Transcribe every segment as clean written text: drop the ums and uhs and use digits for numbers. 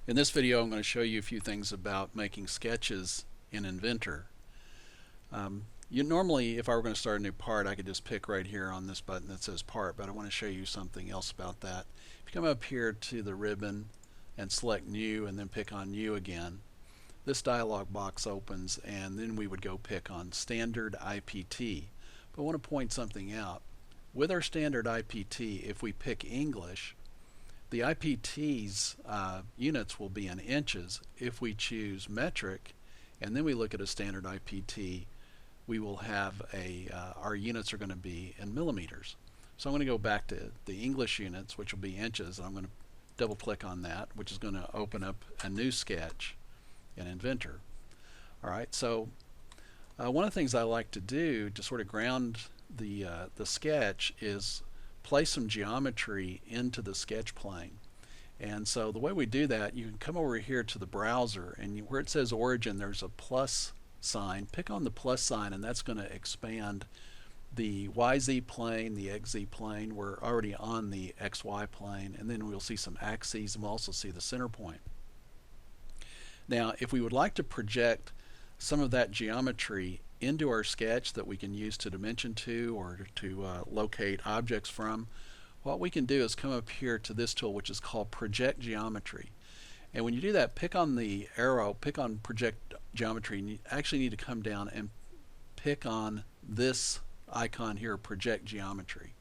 In this video, I'm going to show you a few things about making sketches in Inventor. Normally, if I were going to start a new part, I could just pick right here on this button that says Part, but I want to show you something else about that. If you come up here to the ribbon and select New and then pick on New again, this dialog box opens, and then we would go pick on Standard IPT. But I want to point something out. With our Standard IPT, if we pick English, the IPT's units will be in inches. If we choose metric and then we look at a standard IPT, we will have our units are going to be in millimeters. So I'm going to go back to the English units, which will be inches, and I'm going to double click on that, which is going to open up a new sketch in Inventor. Alright, so one of the things I like to do to sort of ground the sketch is place some geometry into the sketch plane. And so the way we do that, you can come over here to the browser, and where it says origin, there's a plus sign. Pick on the plus sign, and that's going to expand the YZ plane, the XZ plane. We're already on the XY plane, and then we'll see some axes, and we'll also see the center point. Now, if we would like to project some of that geometry into our sketch that we can use to dimension to or to locate objects from, what we can do is come up here to this tool, which is called Project Geometry. And when you do that, pick on the arrow, pick on Project Geometry, and you actually need to come down and pick on this icon here, Project Geometry.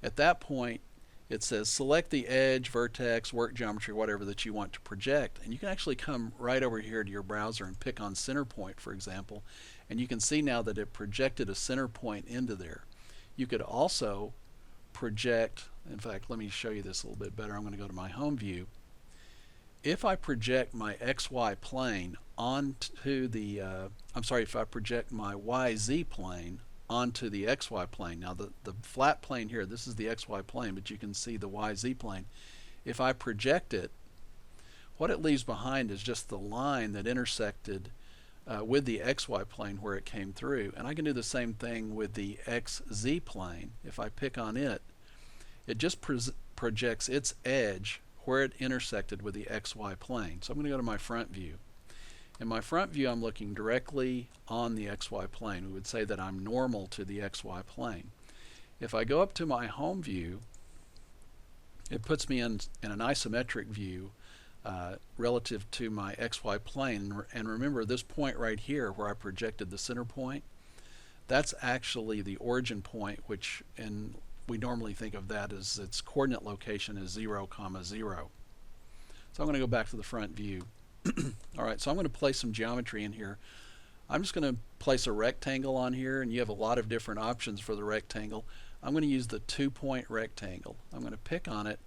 At that point, it says select the edge, vertex, work geometry, whatever that you want to project, and you can actually come right over here to your browser and pick on center point, for example, and you can see now that it projected a center point into there. You could also project, in fact, let me show you this a little bit better. I'm going to go to my home view. If I project my XY plane onto the, if I project my YZ plane onto the XY plane. Now the flat plane here, this is the XY plane, but you can see the YZ plane. If I project it, what it leaves behind is just the line that intersected with the XY plane where it came through. And I can do the same thing with the XZ plane. If I pick on it, it just projects its edge where it intersected with the XY plane. So I'm going to go to my front view. In my front view, I'm looking directly on the XY plane. We would say that I'm normal to the XY plane. If I go up to my home view, it puts me in an isometric view relative to my XY plane. And remember, this point right here where I projected the center point, that's actually the origin point, which we normally think of that as its coordinate location is 0, 0. So I'm going to go back to the front view. Alright, so I'm going to place some geometry in here. I'm just going to place a rectangle on here, and you have a lot of different options for the rectangle. I'm going to use the 2-point rectangle. I'm going to pick on it,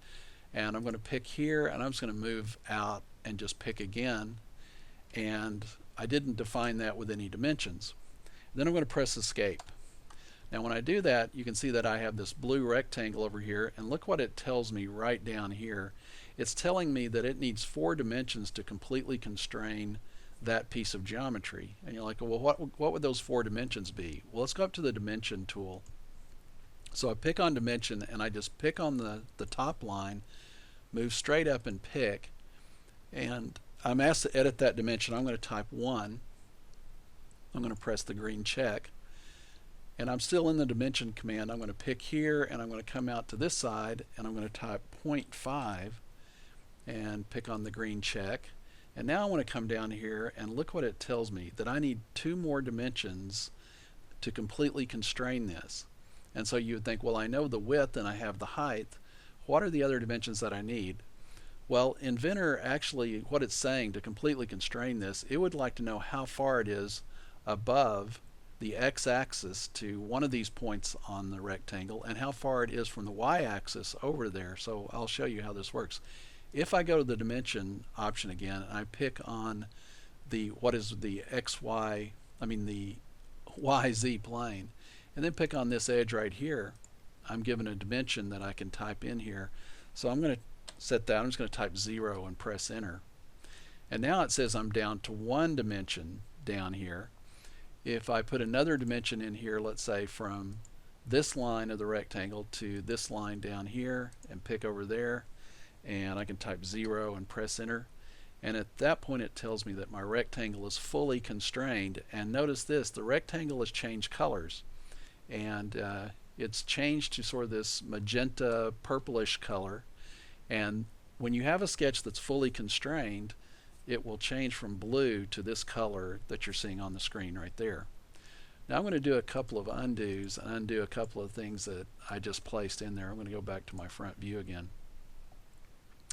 and I'm going to pick here, and I'm just going to move out and just pick again. And I didn't define that with any dimensions. Then I'm going to press escape. Now when I do that, you can see that I have this blue rectangle over here, and look what it tells me right down here. It's telling me that it needs 4 dimensions to completely constrain that piece of geometry. And you're like, well, what would those 4 dimensions be? Well, let's go up to the dimension tool. So I pick on dimension, and I just pick on the top line, move straight up and pick, and I'm asked to edit that dimension. I'm going to type 1. I'm going to press the green check, and I'm still in the dimension command. I'm going to pick here, and I'm going to come out to this side, and I'm going to type 0.5 and pick on the green check. And now I want to come down here, and look what it tells me, that I need 2 more dimensions to completely constrain this. And so you would think, well, I know the width and I have the height. What are the other dimensions that I need? Well, Inventor actually, what it's saying to completely constrain this, it would like to know how far it is above the x-axis to one of these points on the rectangle, and how far it is from the y-axis over there. So I'll show you how this works. If I go to the dimension option again, and I pick on the YZ plane, and then pick on this edge right here, I'm given a dimension that I can type in here. So I'm going to set that. I'm just going to type 0 and press enter. And now it says I'm down to 1 dimension down here. If I put another dimension in here, let's say from this line of the rectangle to this line down here and pick over there, and I can type 0 and press enter. And at that point it tells me that my rectangle is fully constrained. And notice this, the rectangle has changed colors, and it's changed to sort of this magenta purplish color. And when you have a sketch that's fully constrained, it will change from blue to this color that you're seeing on the screen right there. Now I'm going to do a couple of undos and undo a couple of things that I just placed in there. I'm going to go back to my front view again.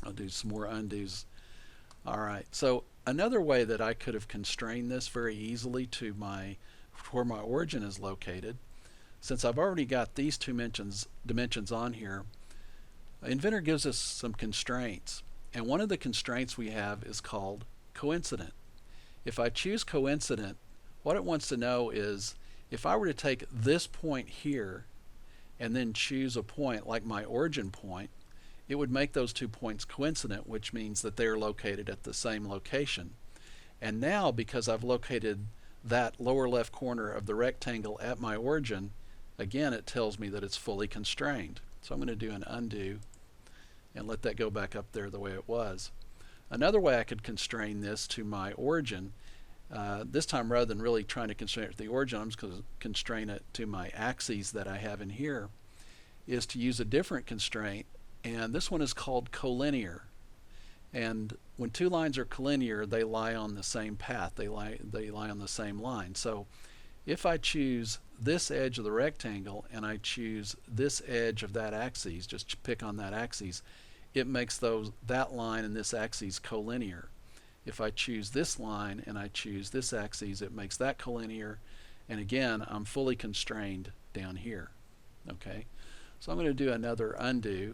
I'll do some more undos. Alright, so another way that I could have constrained this very easily to where my origin is located, since I've already got these two dimensions on here, Inventor gives us some constraints. And one of the constraints we have is called coincident. If I choose coincident, what it wants to know is if I were to take this point here and then choose a point like my origin point, it would make those 2 points coincident, which means that they are located at the same location. And now, because I've located that lower left corner of the rectangle at my origin, again it tells me that it's fully constrained. So I'm going to do an undo and let that go back up there the way it was. Another way I could constrain this to my origin, this time rather than really trying to constrain it to the origin, I'm just going to constrain it to my axes that I have in here, is to use a different constraint, and this one is called collinear. And when two lines are collinear, they lie on the same path, they lie on the same line. So if I choose this edge of the rectangle and I choose this edge of that axis, just pick on that axis, it makes that line and this axis collinear. If I choose this line and I choose this axis, it makes that collinear, and again I'm fully constrained down here. Okay, so I'm going to do another undo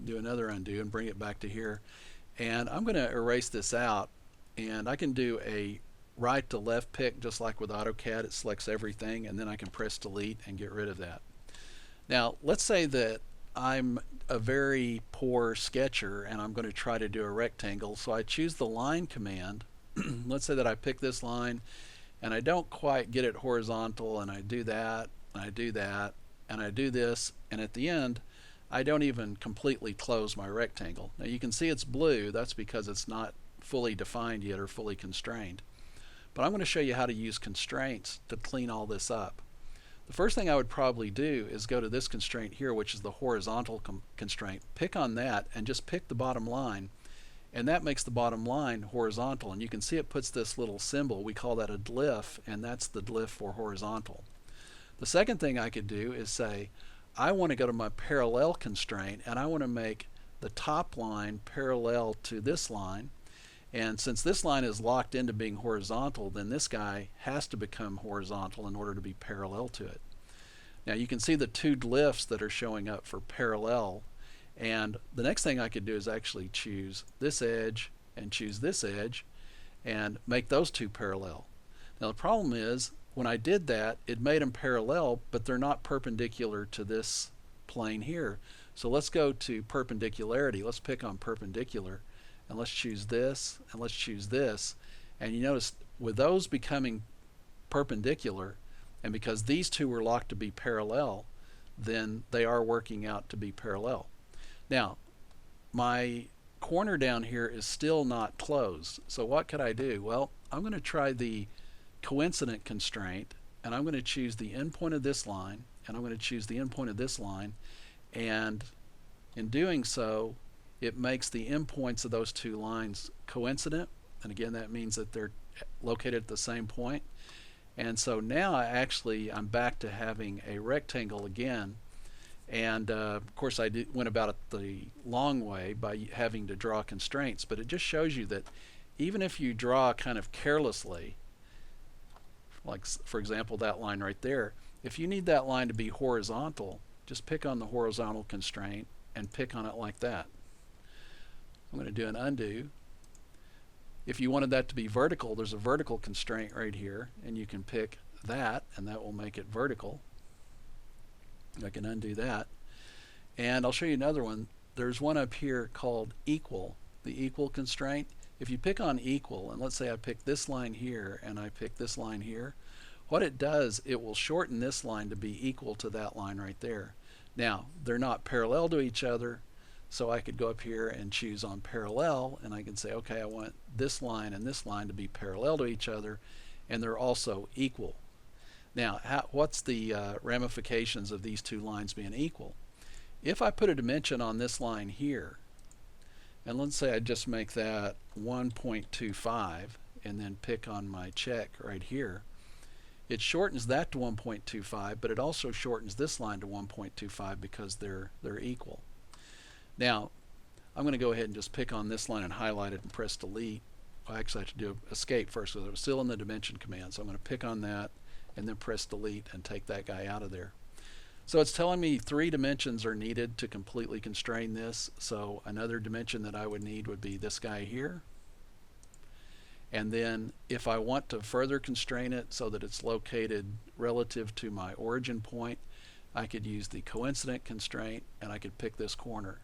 and bring it back to here, and I'm going to erase this out, and I can do a right to left pick just like with AutoCAD. It selects everything, and then I can press delete and get rid of that. Now let's say that I'm a very poor sketcher and I'm going to try to do a rectangle, so I choose the line command. Let's say that I pick this line and I don't quite get it horizontal, and I do that, and I do that, and I do this, and at the end I don't even completely close my rectangle. Now you can see it's blue. That's because it's not fully defined yet or fully constrained. But I'm going to show you how to use constraints to clean all this up. The first thing I would probably do is go to this constraint here, which is the horizontal constraint. Pick on that and just pick the bottom line, and that makes the bottom line horizontal. And you can see it puts this little symbol. We call that a glyph, and that's the glyph for horizontal. The second thing I could do is say I want to go to my parallel constraint, and I want to make the top line parallel to this line. And since this line is locked into being horizontal, then this guy has to become horizontal in order to be parallel to it. Now you can see the two glyphs that are showing up for parallel, and the next thing I could do is actually choose this edge and choose this edge and make those two parallel. Now the problem is, when I did that, it made them parallel, but they're not perpendicular to this plane here. So let's go to perpendicularity. Let's pick on perpendicular, and let's choose this, and let's choose this. And you notice with those becoming perpendicular, and because these two were locked to be parallel, then they are working out to be parallel. Now my corner down here is still not closed, so what could I do? Well, I'm going to try the coincident constraint, and I'm going to choose the endpoint of this line, and I'm going to choose the endpoint of this line, and in doing so it makes the endpoints of those two lines coincident, and again that means that they're located at the same point. And so now I'm back to having a rectangle again, and of course I went about it the long way by having to draw constraints, but it just shows you that even if you draw kind of carelessly, like for example that line right there, if you need that line to be horizontal, just pick on the horizontal constraint and pick on it like that. I'm going to do an undo. If you wanted that to be vertical, there's a vertical constraint right here, and you can pick that, and that will make it vertical. I can undo that, and I'll show you another one. There's one up here called equal, the equal constraint. If you pick on equal, and let's say I pick this line here and I pick this line here, what it does, it will shorten this line to be equal to that line right there. Now they're not parallel to each other, So I could go up here and choose on parallel, and I can say, okay, I want this line and this line to be parallel to each other, and they're also equal. Now, what's the ramifications of these two lines being equal? If I put a dimension on this line here, and let's say I just make that 1.25 and then pick on my check right here, it shortens that to 1.25, but it also shortens this line to 1.25 because they're equal. Now, I'm going to go ahead and just pick on this line and highlight it and press delete. I actually have to do escape first because it was still in the dimension command. So I'm going to pick on that and then press delete and take that guy out of there. So it's telling me 3 dimensions are needed to completely constrain this. So another dimension that I would need would be this guy here. And then if I want to further constrain it so that it's located relative to my origin point, I could use the coincident constraint and I could pick this corner.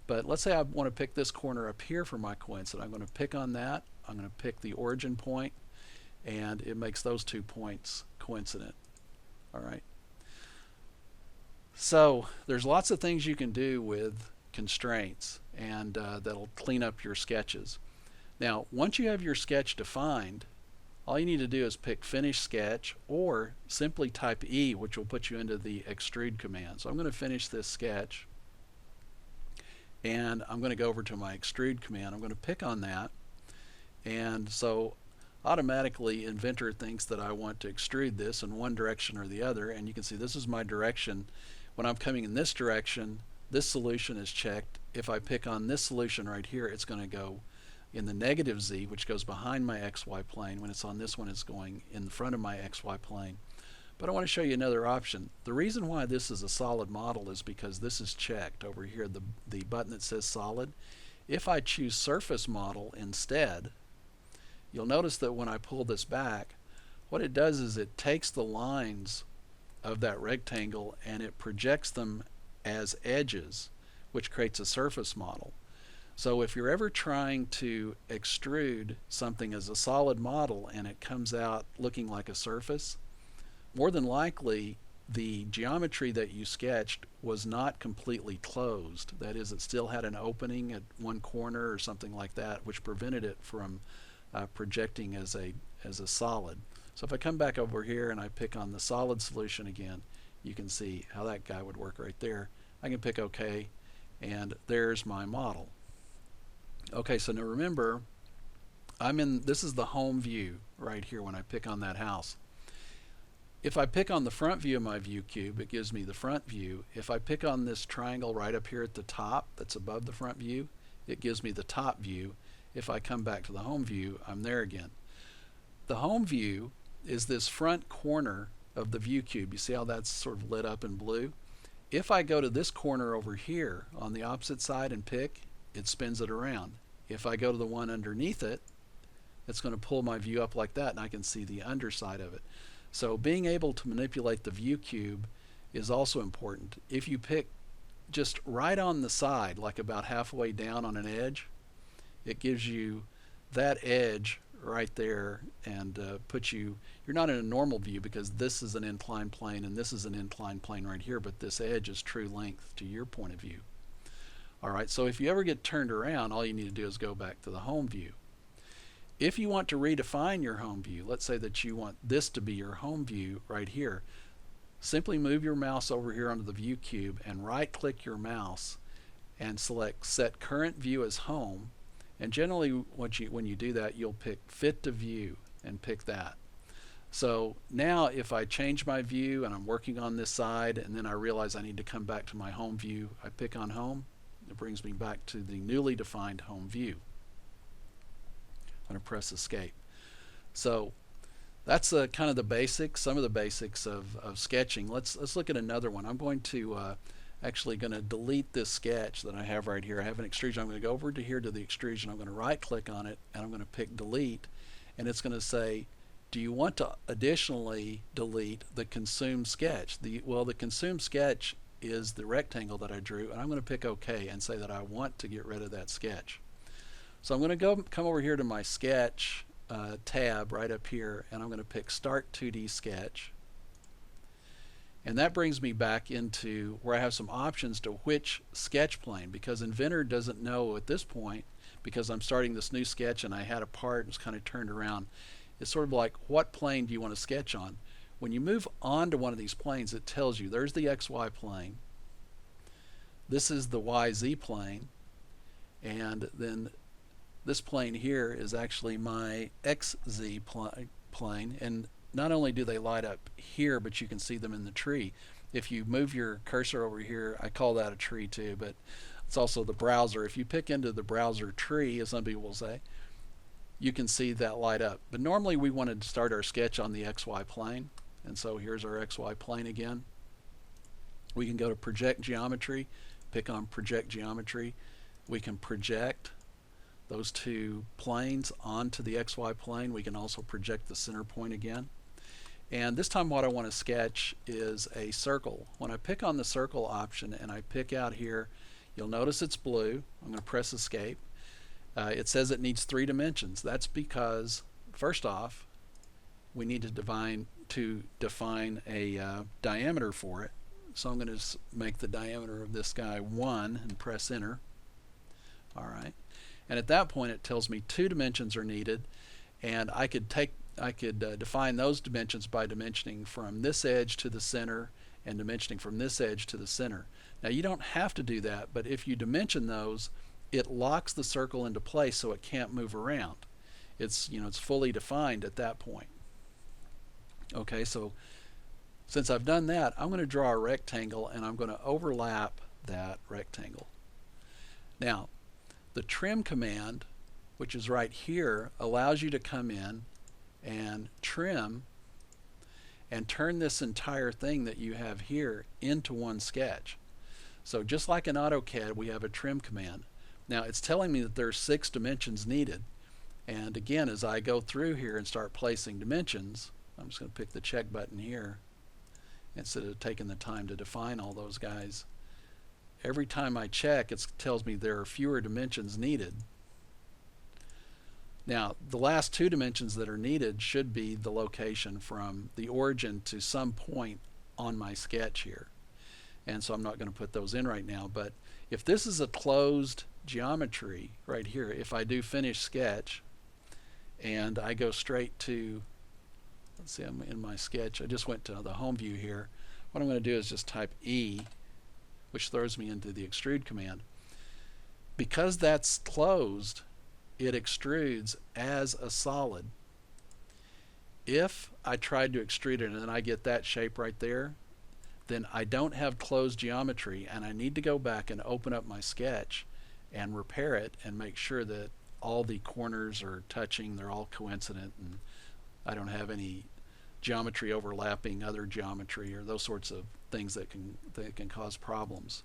But let's say I want to pick this corner up here for my coincident. I'm going to pick on that. I'm going to pick the origin point, and it makes those 2 points coincident. All right. So there's lots of things you can do with constraints, and that'll clean up your sketches. Now, once you have your sketch defined, all you need to do is pick Finish Sketch, or simply type E, which will put you into the Extrude command. So I'm going to finish this sketch, and I'm going to go over to my Extrude command. I'm going to pick on that, and so automatically Inventor thinks that I want to extrude this in one direction or the other, and you can see this is my direction. When I'm coming in this direction, this solution is checked. If I pick on this solution right here, it's going to go in the negative Z, which goes behind my XY plane. When it's on this one, it's going in front of my XY plane. But I want to show you another option. The reason why this is a solid model is because this is checked over here, the button that says solid. If I choose surface model instead, you'll notice that when I pull this back, what it does is it takes the lines of that rectangle and it projects them as edges, which creates a surface model. So if you're ever trying to extrude something as a solid model and it comes out looking like a surface, more than likely the geometry that you sketched was not completely closed. That is, it still had an opening at one corner or something like that, which prevented it from projecting as a solid. So if I come back over here and I pick on the solid solution again, you can see how that guy would work right there. I can pick OK, and there's my model. Okay, so now remember, this is the home view right here when I pick on that house. If I pick on the front view of my view cube, it gives me the front view. If I pick on this triangle right up here at the top that's above the front view, it gives me the top view. If I come back to the home view, I'm there again. The home view is this front corner of the view cube. You see how that's sort of lit up in blue? If I go to this corner over here on the opposite side and pick, it spins it around. If I go to the one underneath it, it's going to pull my view up like that, and I can see the underside of it. So being able to manipulate the view cube is also important. If you pick just right on the side, like about halfway down on an edge, it gives you that edge right there and you're not in a normal view because this is an inclined plane and this is an inclined plane right here, but this edge is true length to your point of view. Alright, so if you ever get turned around, all you need to do is go back to the home view. If you want to redefine your home view, let's say that you want this to be your home view right here, simply move your mouse over here onto the view cube and right click your mouse and select set current view as home, and generally when you do that, you'll pick fit to view and pick that. So now if I change my view and I'm working on this side and then I realize I need to come back to my home view, I pick on home, it brings me back to the newly defined home view. I'm going to press escape. So that's kind of the basics, some of the basics of sketching. Let's look at another one. I'm going to actually going to delete this sketch that I have right here. I have an extrusion. I'm going to go over to here to the extrusion. I'm going to right click on it and I'm going to pick delete, and it's going to say, do you want to additionally delete the consumed sketch? Well, the consumed sketch is the rectangle that I drew, and I'm going to pick OK and say that I want to get rid of that sketch. So I'm going to come over here to my sketch tab right up here, and I'm going to pick Start 2D Sketch. And that brings me back into where I have some options to which sketch plane, because Inventor doesn't know at this point, because I'm starting this new sketch and I had a part and it's kind of turned around. It's sort of like, what plane do you want to sketch on? When you move on to one of these planes, it tells you there's the XY plane, this is the YZ plane, and then this plane here is actually my XZ plane. And not only do they light up here, but you can see them in the tree. If you move your cursor over here, I call that a tree too, but it's also the browser. If you pick into the browser tree, as some people will say, you can see that light up. But normally we wanted to start our sketch on the XY plane, and so here's our XY plane again. We can go to Project Geometry, pick on Project Geometry. We can project those two planes onto the XY plane. We can also project the center point again. And this time what I want to sketch is a circle. When I pick on the circle option and I pick out here, you'll notice it's blue. I'm going to press Escape. It says it needs 3 dimensions. That's because, first off, we need to define a diameter for it. So I'm going to make the diameter of this guy 1 and press Enter. Alright. And at that point it tells me 2 dimensions are needed, and I could define those dimensions by dimensioning from this edge to the center and dimensioning from this edge to the center. Now you don't have to do that, but if you dimension those, it locks the circle into place so it can't move around. It's fully defined at that point. Okay, so since I've done that, I'm going to draw a rectangle and I'm going to overlap that rectangle. Now, the trim command, which is right here, allows you to come in and trim and turn this entire thing that you have here into one sketch. So just like in AutoCAD, we have a trim command. Now it's telling me that there's 6 dimensions needed, and again, as I go through here and start placing dimensions, I'm just going to pick the check button here instead of taking the time to define all those guys. Every time I check, it tells me there are fewer dimensions needed. Now, the last 2 dimensions that are needed should be the location from the origin to some point on my sketch here. And so I'm not going to put those in right now, but if this is a closed geometry right here, if I do Finish Sketch and I go straight to, let's see, I'm in my sketch, I just went to the home view here. What I'm going to do is just type E, which throws me into the extrude command. Because that's closed, it extrudes as a solid. If I tried to extrude it and then I get that shape right there, then I don't have closed geometry, and I need to go back and open up my sketch and repair it and make sure that all the corners are touching, they're all coincident, and I don't have any geometry overlapping other geometry or those sorts of things that can cause problems.